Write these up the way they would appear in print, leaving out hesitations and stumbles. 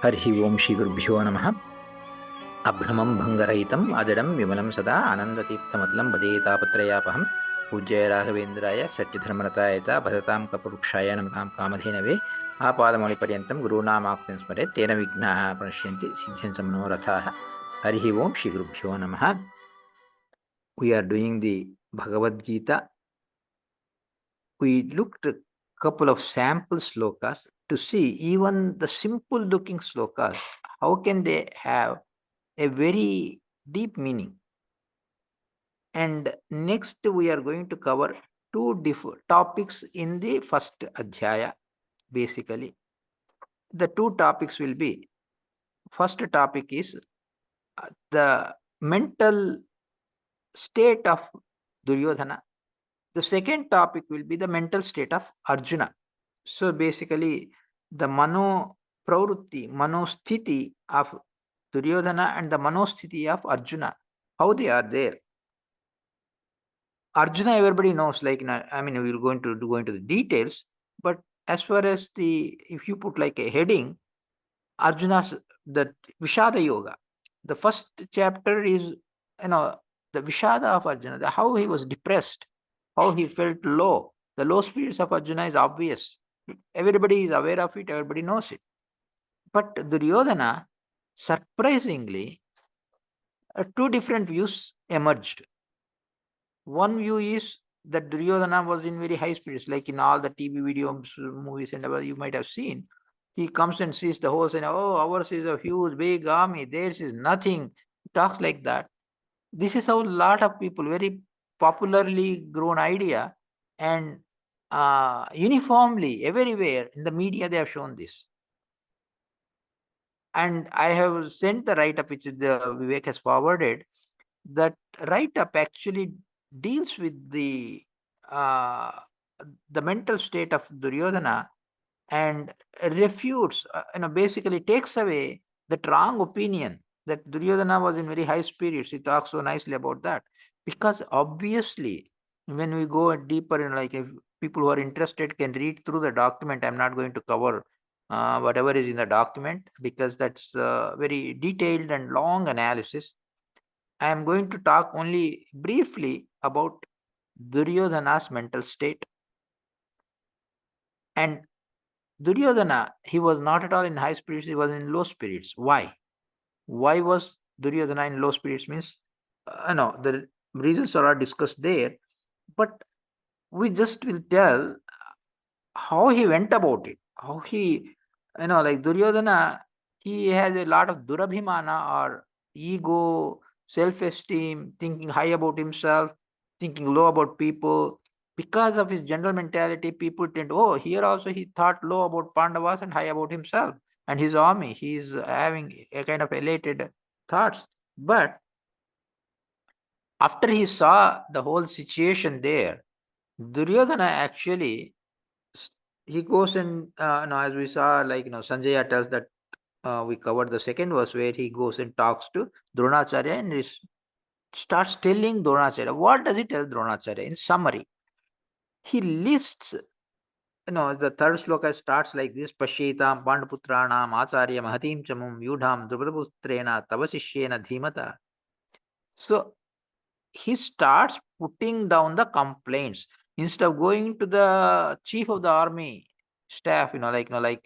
हरि ओं श्री गुरुभ्यो नमः। अभ्रमं भङ्गरहितम् अजडं विमलं सदा आनन्दतीर्थमतलं भजेतापत्रयापहं पूज्याय राघवेन्द्राय सत्यधर्मरताय च भजतां कल्पवृक्षाय नमतां कामधेनवे आपादमौलिपर्यन्तं गुरूणामाप्तिं स्मरेत् तेन विघ्नाः प्रणश्यन्ति सिद्ध्यन्ति मनोरथाः। हरिः ओं श्री गुरुभ्यो नमः. We are doing the Bhagavad Gita. We looked a couple of sample slokas to see even the simple looking slokas, how can they have a very deep meaning. And next we are going to cover two different topics in the first adhyaya. Basically, the two topics will be, first topic is the mental state of Duryodhana. The second topic will be the mental state of Arjuna. So basically, the mano pravrutti, mano sthiti of Duryodhana and the mano sthiti of Arjuna, how they are there. Arjuna, everybody knows, like, I mean, we'll go into the details, but as far as if you put like a heading, Arjuna's, the Vishada Yoga, the first chapter is, the Vishada of Arjuna, how he was depressed, how he felt low. The low spirits of Arjuna is obvious. Everybody is aware of it, everybody knows it. But Duryodhana, surprisingly, two different views emerged. One view is that Duryodhana was in very high spirits, like in all the TV videos, movies, and whatever you might have seen. He comes and sees the horse and, oh, ours is a huge, big army, theirs is nothing. He talks like that. This is how a lot of people, very popularly grown idea, and uniformly, everywhere in the media, they have shown this. And I have sent the write up which the Vivek has forwarded. That write up actually deals with uh, the mental state of Duryodhana and refutes, basically takes away the wrong opinion that Duryodhana was in very high spirits. He talks so nicely about that. Because obviously, when we go deeper, like, if people who are interested can read through the document, I'm not going to cover whatever is in the document because that's very detailed and long analysis. I am going to talk only briefly about Duryodhana's mental state. And Duryodhana, he was not at all in high spirits, he was in low spirits. Why? Why was Duryodhana in low spirits? Means, no, the reasons are discussed there, but we just will tell how he went about it. How he, like Duryodhana, he has a lot of durabhimana or ego, self esteem, thinking high about himself, thinking low about people. Because of his general mentality, people tend, oh, here also he thought low about Pandavas and high about himself and his army. He is having a kind of elated thoughts. But after he saw the whole situation there, Duryodhana actually, he goes and, as we saw, like, Sanjaya tells that we covered the second verse where he goes and talks to Dronacharya and starts telling Dronacharya. What does he tell Dronacharya? In summary, he lists, the third sloka starts like this: Pashyetam Pandaputranam Acharya Mahatim Chamum Yudham Drupadupustrena Tavasishyena Dhimata. So he starts putting down the complaints instead of going to the chief of the army staff. Like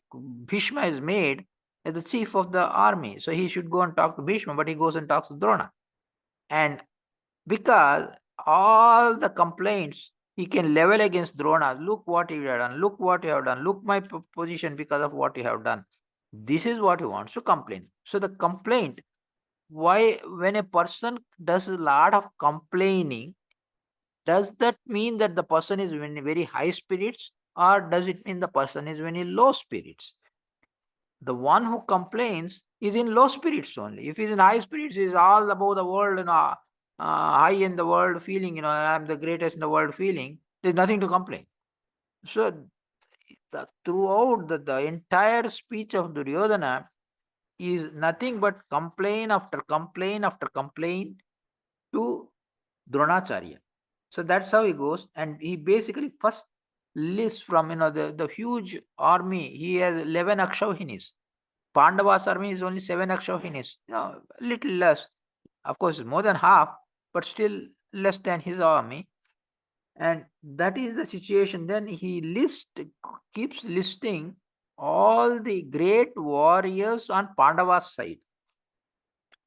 Bhishma is made as the chief of the army, so he should go and talk to Bhishma, but he goes and talks to Drona. And because all the complaints he can level against Drona, look what you have done, look what you have done, look my position because of what you have done. This is what he wants to complain. So the complaint, why, when a person does a lot of complaining, does that mean that the person is in very high spirits, or does it mean the person is in low spirits? The one who complains is in low spirits only. If he's in high spirits, he's all about the world, high in the world feeling, I'm the greatest in the world feeling. There's nothing to complain. So throughout the entire speech of Duryodhana is nothing but complain after complain after complain to Dronacharya. So that's how he goes, and he basically first lists from, the huge army. He has 11 Akshahinis. Pandava's army is only 7 Akshahinis, little less. Of course, more than half, but still less than his army. And that is the situation. Then he keeps listing all the great warriors on Pandava's side.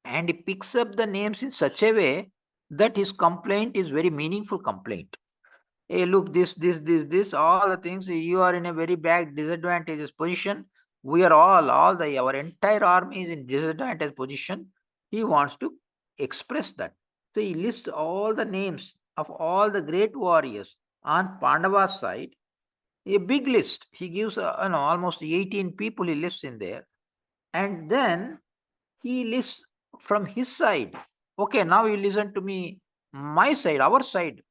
And he picks up the names in such a way that his complaint is very meaningful complaint. Hey, look, this, all the things, you are in a very bad, disadvantageous position. We are our entire army is in disadvantageous position. He wants to express that. So he lists all the names of all the great warriors on Pandava's side. A big list. He gives, almost 18 people he lists in there. And then he lists from his side. Okay, now you listen to me, my side, our side,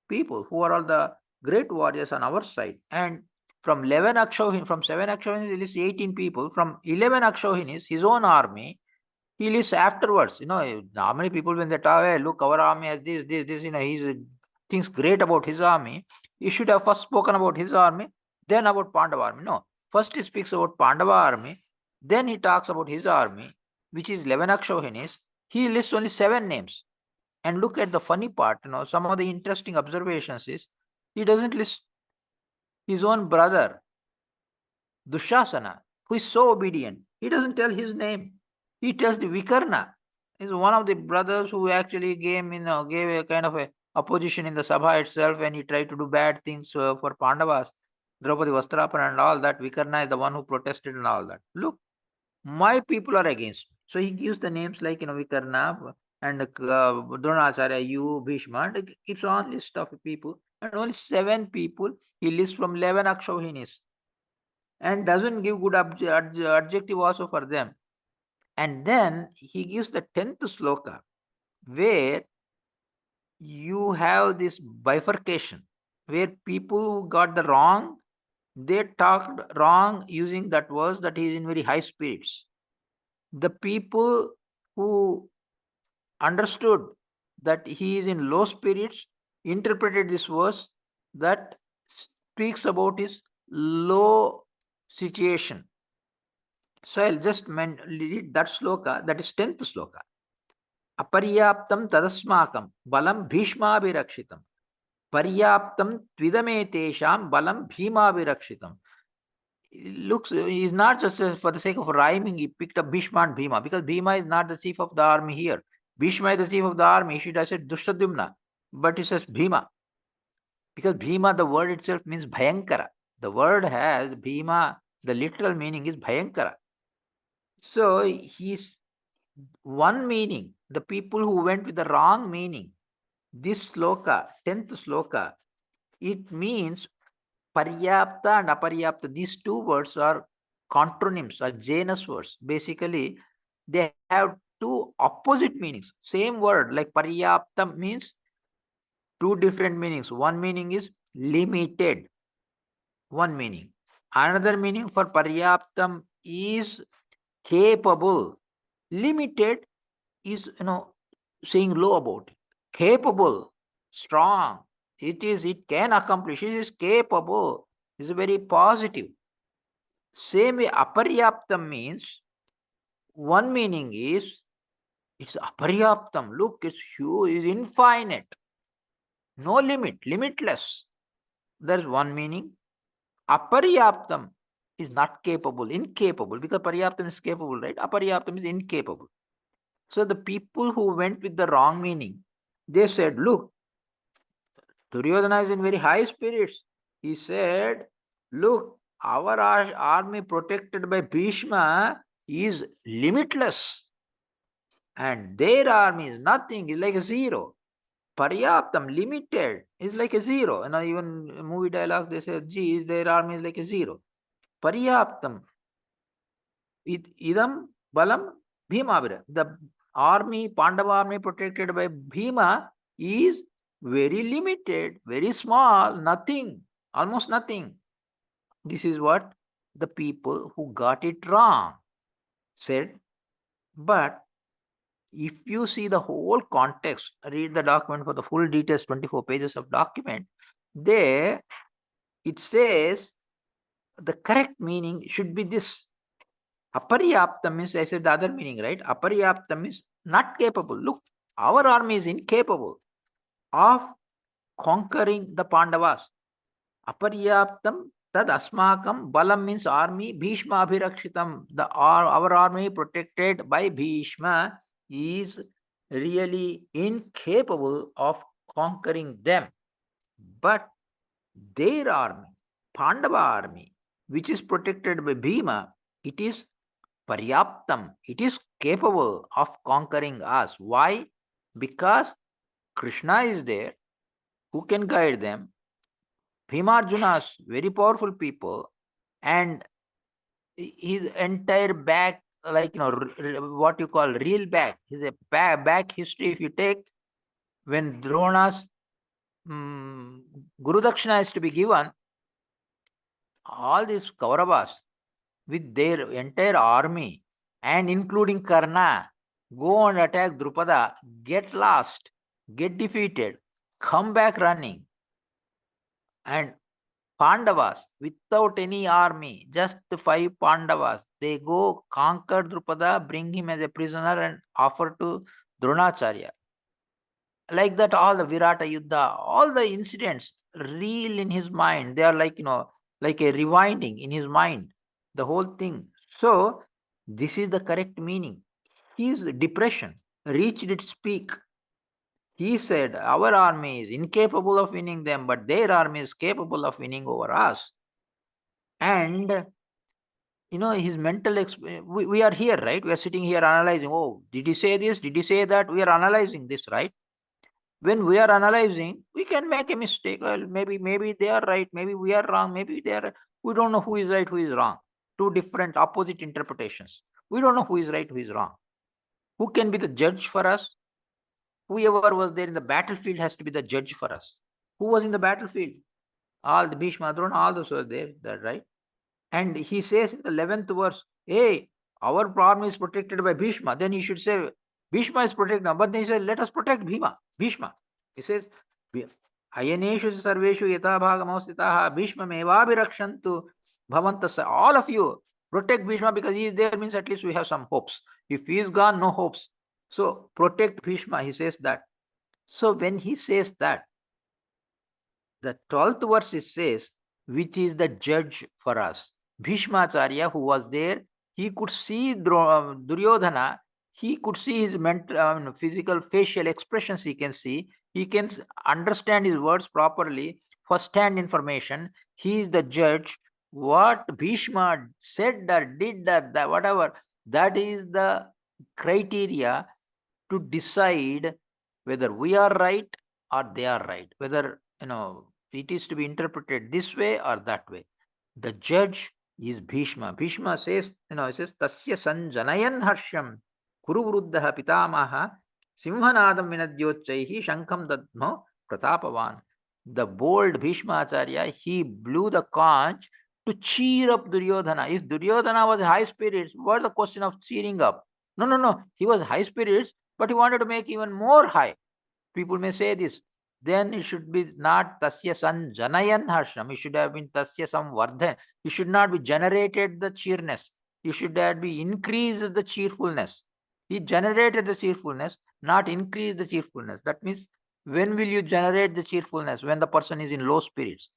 people who are all the great warriors on our side. And from 11 Akshohin, from 7 Akshohinis, he lists 18 people. From 11 Akshohinis, his own army, he lists afterwards. How many people when they talk, hey, look, our army has this, he thinks great about his army. He should have first spoken about his army, then about Pandava army. No, first he speaks about Pandava army, then he talks about his army, which is 11 Akshohinis. He lists only 7 names. And look at the funny part, some of the interesting observations is he doesn't list his own brother, Dushasana, who is so obedient. He doesn't tell his name. He tells the Vikarna. He's one of the brothers who actually gave a kind of a opposition in the Sabha itself, and he tried to do bad things for Pandavas, Draupadi Vastrapana and all that. Vikarna is the one who protested and all that. Look, my people are against me. So he gives the names like, Vikarna and Dronacharya, you, Bhishma, and keeps on list of people. And only 7 people he lists from 11 Akshohinis. And doesn't give good adjective also for them. And then he gives the 10th sloka, where you have this bifurcation, where people who got the wrong, they talked wrong using that verse that he is in very high spirits. The people who understood that he is in low spirits interpreted this verse that speaks about his low situation. So I'll just read that sloka, that is 10th sloka. Aparyaptam tadasmakam balam bhishmabhirakshitam. Paryaptam tvidame balam bhimabhirakshitam. Looks, is not just for the sake of rhyming, he picked up Bhishma and Bhima, because Bhima is not the chief of the army here. Bhishma is the chief of the army. He should have said Dushtadyumna, but he says Bhima. Because Bhima, the word itself means Bhayankara. The word has Bhima, the literal meaning is Bhayankara. So he's one meaning. The people who went with the wrong meaning, this sloka, 10th sloka, it means Paryapta and Aparyapta. These two words are contronyms, are Janus words. Basically, they have two opposite meanings. Same word, like Paryaptam means two different meanings. One meaning is limited. One meaning. Another meaning for Paryaptam is capable. Limited is, saying low about it. Capable, strong. It can accomplish. It is capable. It's very positive. Same way, Aparyaptam means, one meaning is, it's Aparyaptam. Look, it's huge, it's infinite. No limit, limitless. There's one meaning. Aparyaptam is not capable, incapable, because Paryaptam is capable, right? Aparyaptam is incapable. So the people who went with the wrong meaning, they said, look, Duryodhana is in very high spirits. He said, look, our army protected by Bhishma is limitless. And their army is nothing, is like a zero. Paryaptam, limited, is like a zero. Even movie dialogue, they say, gee, their army is like a zero. Paryaptam, idam balam bhimavira. The army, Pandava army protected by Bhima is very limited, very small, nothing, almost nothing. This is what the people who got it wrong said. But if you see the whole context, read the document for the full details, 24 pages of document, there it says the correct meaning should be this. Aparyaptam means, I said the other meaning, right? Aparyaptam means not capable. Look, our army is incapable of conquering the Pandavas. Aparyaptam tad asmakam balam means army. Bhishma abhirakshitam. Our army protected by Bhishma is really incapable of conquering them. But their army, Pandava army, which is protected by Bhima, it is Paryaptam. It is capable of conquering us. Why? Because Krishna is there who can guide them. Bhimarjunas, very powerful people, and his entire back, like what you call real back, his a back history. If you take when Drona's Guru Dakshina is to be given, all these Kauravas with their entire army and including Karna go and attack Drupada, get lost, get defeated, come back running, and Pandavas without any army, just 5 Pandavas, they go conquer Drupada, bring him as a prisoner and offer to Dronacharya. Like that, all the Virata Yuddha, all the incidents reel in his mind. They are like, like a rewinding in his mind, the whole thing. So, this is the correct meaning. His depression reached its peak. He said, our army is incapable of winning them, but their army is capable of winning over us. And his mental we are here, right? We are sitting here analyzing, oh, did he say this? Did he say that? We are analyzing this, right? When we are analyzing, we can make a mistake. Well, maybe they are right, maybe we are wrong, maybe they are. We don't know who is right, who is wrong. Two different opposite interpretations. We don't know who is right, who is wrong. Who can be the judge for us? Whoever was there in the battlefield has to be the judge for us. Who was in the battlefield? All the Bhishma, Drona, all those were there, that right? And he says in the 11th verse, hey, our army is protected by Bhishma. Then he should say, Bhishma is protected. But then he says, let us protect Bhishma. He says, Ayaneshu sarveshu yata bhagamavstitaha Bhishma mevabhirakshantu bhavantas. All of you protect Bhishma because he is there, means at least we have some hopes. If he is gone, no hopes. So protect Bhishma, he says that. So when he says that, the 12th verse it says, which is the judge for us. Bhishmacharya, who was there, he could see Duryodhana, he could see his mental, physical, facial expressions, he can see, he can understand his words properly, first-hand information. He is the judge. What Bhishma said or did or that, whatever, that is the criteria to decide whether we are right or they are right, whether it is to be interpreted this way or that way. The judge is Bhishma. Bhishma says, it says, Tasya sanjanayan harsham kuru vruddha pitamaha simhanadam vinadyochaihi shankam dadmo pratapavan. The bold Bhishma Acharya, he blew the conch to cheer up Duryodhana. If Duryodhana was high spirits, what the question of cheering up? No, no, no. He was high spirits, but he wanted to make even more high. People may say this. Then it should be not Tasya San Janayan Harsham. It should have been Tasya Sam Vardhan. It should not be generated the cheerness. It should have be increased the cheerfulness. He generated the cheerfulness, not increase the cheerfulness. That means when will you generate the cheerfulness? When the person is in low spirits.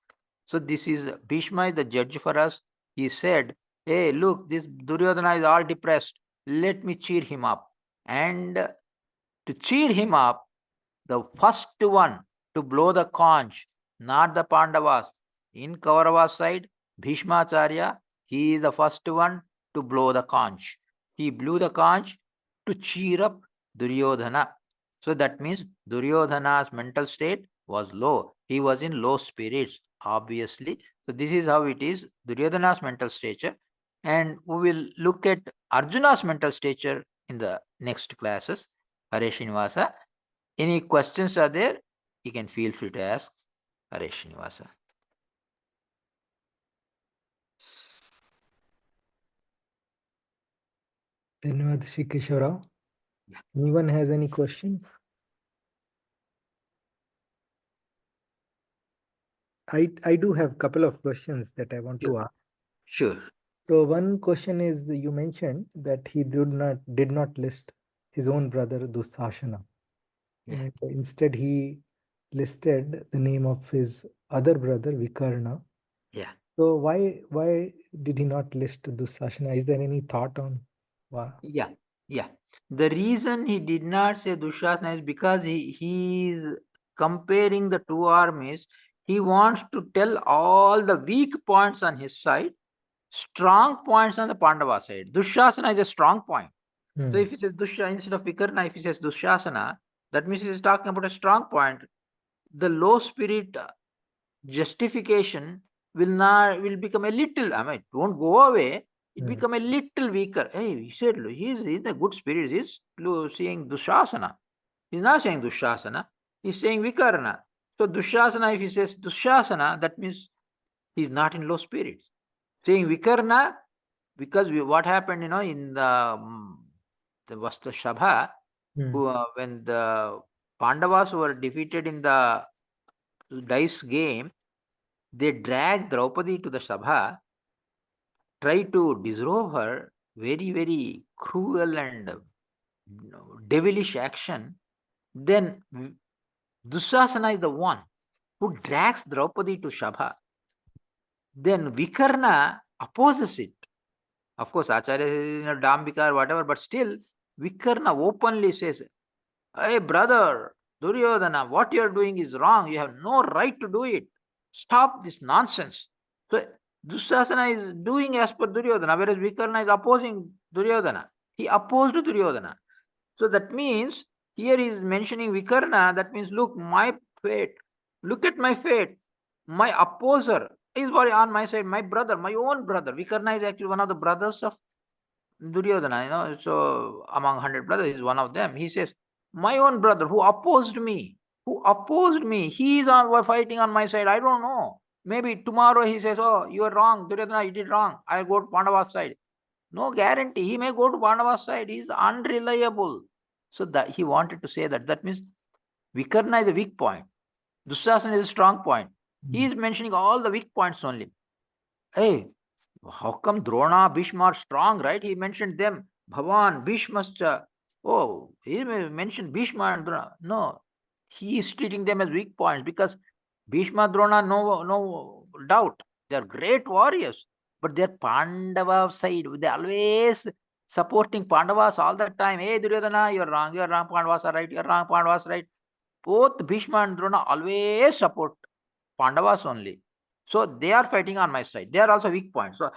So this is Bhishma is the judge for us. He said, hey, look, this Duryodhana is all depressed. Let me cheer him up. And to cheer him up, the first one to blow the conch, not the Pandavas. In Kaurava's side, Bhishmacharya, he is the first one to blow the conch. He blew the conch to cheer up Duryodhana. So that means Duryodhana's mental state was low. He was in low spirits, obviously. So this is how it is, Duryodhana's mental stature. And we will look at Arjuna's mental stature in the next classes. Hare Srinivasa. Any questions are there? You can feel free to ask. Hare Srinivasa. Dhanyavad Shri Keshavarao. Anyone has any questions? I do have a couple of questions that I want to ask. Sure. So one question is, you mentioned that he did not list his own brother Dusashana. Yeah. And instead he listed the name of his other brother Vikarna. Yeah. So why did he not list Dusashana? Is there any thought on why? Yeah. Yeah. The reason he did not say Dushasana is because he is comparing the two armies. He wants to tell all the weak points on his side, strong points on the Pandava side. Dushasana is a strong point. So Hmm. if he says Dushasana instead of Vikarna, if he says Dushasana, that means he is talking about a strong point. The low spirit justification will become a little, I mean, don't go away. It Hmm. become a little weaker. Hey, he said he's in a good spirit. He's saying Dushasana. He's not saying Dushasana. He's saying Vikarna. So Dushasana, if he says Dushasana, that means he's not in low spirits. Saying Vikarna, because what happened, in the Vastu Shabha, Hmm. when the Pandavas were defeated in the dice game, they dragged Draupadi to the Sabha, tried to disrobe her, very, very cruel and devilish action. Then Dusasana is the one who drags Draupadi to Sabha. Then Vikarna opposes it. Of course, Acharya is Dambika or whatever, but still, Vikarna openly says, "Hey, brother, Duryodhana, what you are doing is wrong. You have no right to do it. Stop this nonsense." So, Dussasana is doing as per Duryodhana, whereas Vikarna is opposing Duryodhana. He opposed Duryodhana. So, that means here he is mentioning Vikarna. That means, look, my fate, look at my fate. My opposer is on my side, my brother, my own brother. Vikarna is actually one of the brothers of Duryodhana, so among 100 brothers, he's one of them. He says, my own brother who opposed me, he is fighting on my side. I don't know. Maybe tomorrow he says, oh, you are wrong, Duryodhana, you did wrong. I'll go to Pandava's side. No guarantee. He may go to Pandava's side. He is unreliable. So that he wanted to say that. That means Vikarna is a weak point. Dushasana is a strong point. He Hmm. is mentioning all the weak points only. Hey, how come Drona, Bhishma are strong, right? He mentioned them. Bhavan, Bhishmascha. Oh, he mentioned Bhishma and Drona. No, he is treating them as weak points because Bhishma, Drona, no doubt. They are great warriors, but they're Pandava side. They always supporting Pandavas all the time. Hey, Duryodhana, you're wrong, Pandavas are right, you're wrong, Pandavas are right. Both Bhishma and Drona always support Pandavas only. So they are fighting on my side. They are also weak points. So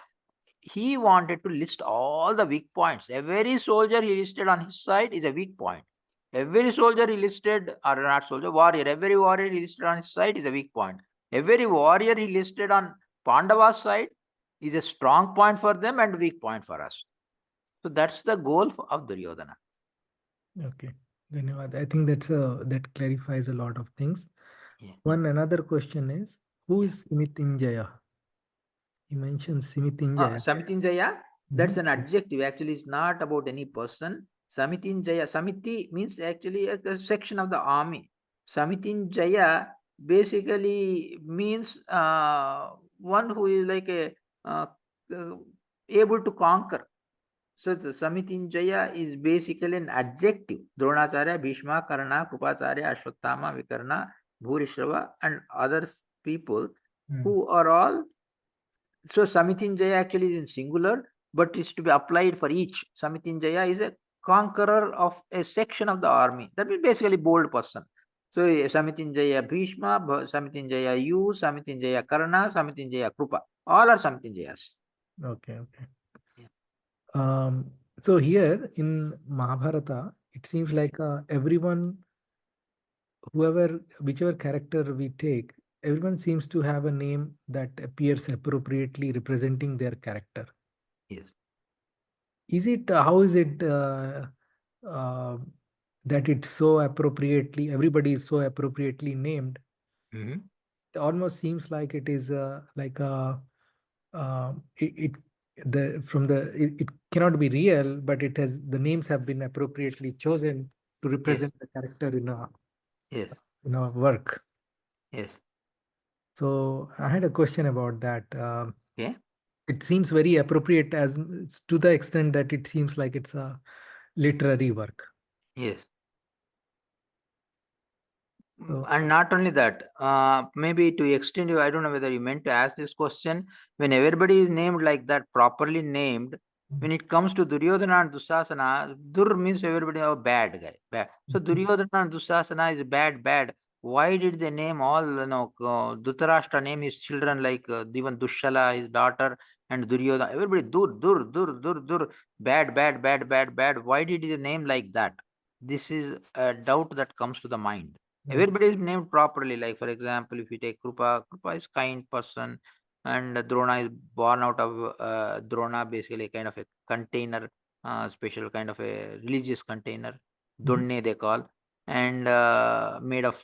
he wanted to list all the weak points. Every soldier he listed on his side is a weak point. Every soldier he listed, or not soldier, warrior, every warrior he listed on his side is a weak point. Every warrior he listed on Pandava's side is a strong point for them and weak point for us. So that's the goal of Duryodhana. Okay. Dhanyawad. I think that clarifies a lot of things. Yeah. Another question is, who Yeah. is Simitinjaya? He mentions Simitinjaya. Samitinjaya, that's Mhm. an adjective. Actually, it's not about any person. Samitinjaya, Samiti means actually a section of the army. Samitinjaya basically means one who is like uh, able to conquer. So the Samitinjaya is basically an adjective. Dronacharya, Bhishma, Karna, Krupacharya, Ashwatthama, Vikarna, Bhurishrava, and other people Hmm. who are all, so Samitinjaya actually is in singular, but is to be applied for each. Samitinjaya is a conqueror of a section of the army. That is basically bold person. So Samitinjaya Bhishma, Samitinjaya you, Samitinjaya Karna, Samitinjaya Krupa. All are Samitinjayas. Okay, okay. Yeah. Um, so here in Mahabharata, it seems Yes. like everyone, whichever character we take, everyone seems to have a name that appears appropriately representing their character. Yes. How is it uh, that it's so appropriately, everybody is so appropriately named? Mm-hmm. It almost seems like it is like a it the from the it cannot be real, but it has the names have been appropriately chosen to Yes. represent the character Yes. in a work. Yes. So I had a question about that. Okay. it seems very appropriate as to the extent that it seems like it's a literary work. Yes. So, And not only that, maybe to extend you, I don't know whether you meant to ask this question. When everybody is named like that, properly named, when it comes to Duryodhana and Dusasana, Dur means everybody a bad guy. Bad. So Duryodhana and Dusasana is bad. Why did they name all, Dhritarashtra name his children like even Dushala, his daughter, and Duryodhana? Everybody Dur, bad. Why did they name like that? This is a doubt that comes to the mind. Everybody is named properly. Like for example, if you take Krupa is kind person, and Drona is born out of Drona, basically a kind of a container, special kind of a religious container, Donne they call, and made of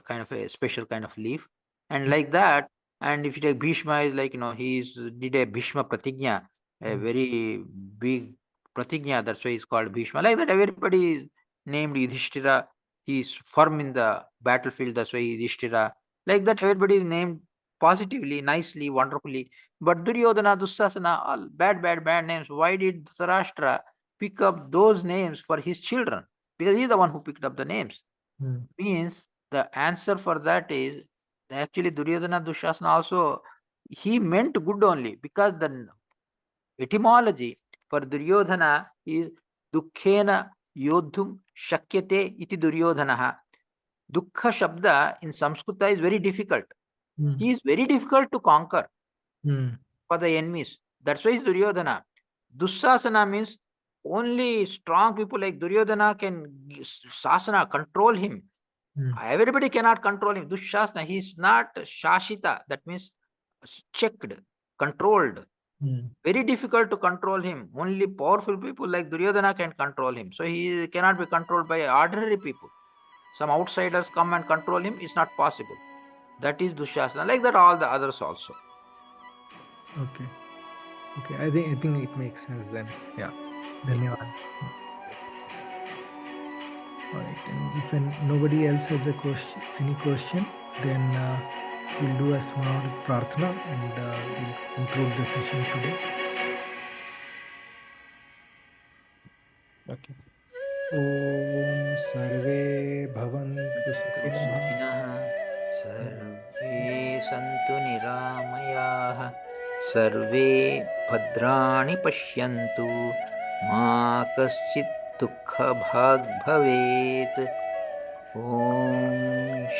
kind of a special kind of leaf, and like that. And if you take Bhishma, is like he's did a Bhishma Pratigna, a very big Pratigna. That's why he's called Bhishma. Like that, everybody is named Yudhishthira. He's firm in the battlefield, that's why he's Ishtira. Like that, everybody is named positively, nicely, wonderfully. But Duryodhana, Dussasana, all bad names. Why did Dhritarashtra pick up those names for his children? Because he's the one who picked up the names. Means the answer for that is actually Duryodhana, Dushasana also, he meant good only, because the etymology for Duryodhana is Dukkhena Yodhum Shakyate iti Duryodhanaha. Dukkha Shabda in Sanskrit is very difficult. He is very difficult to conquer for the enemies. That's why he's Duryodhana. Dussasana means only strong people like Duryodhana can sasana, control him. Everybody cannot control him. Dushasana, he is not Shashita, that means checked, controlled. Very difficult to control him. Only powerful people like Duryodhana can control him. So he cannot be controlled by ordinary people. Some outsiders come and control him. It's not possible. That is Dushasana. Like that, all the others also. Okay. I think it makes sense then. Yeah. Dhanyavad. All right. And if nobody else has any question, then we'll do a small prarthana and we'll conclude the session today. Okay. Om Sarve Bhavantu Sukhinah. सर्वे सन्तु निरामयाः सर्वे भद्राणि पश्यन्तु मा कश्चित् दुःखभाग् भवेत् ॐ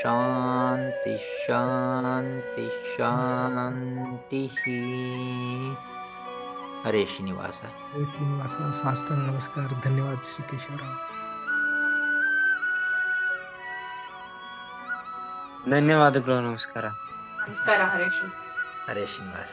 शान्तिः हरे श्रीनिवास साष्टांग नमस्कार. धन्यवाद श्री केशवराव. ಧನ್ಯವಾದಗಳು. ನಮಸ್ಕಾರ. ನಮಸ್ಕಾರ ಹರೇಶ್. हरे श्रीनिवास.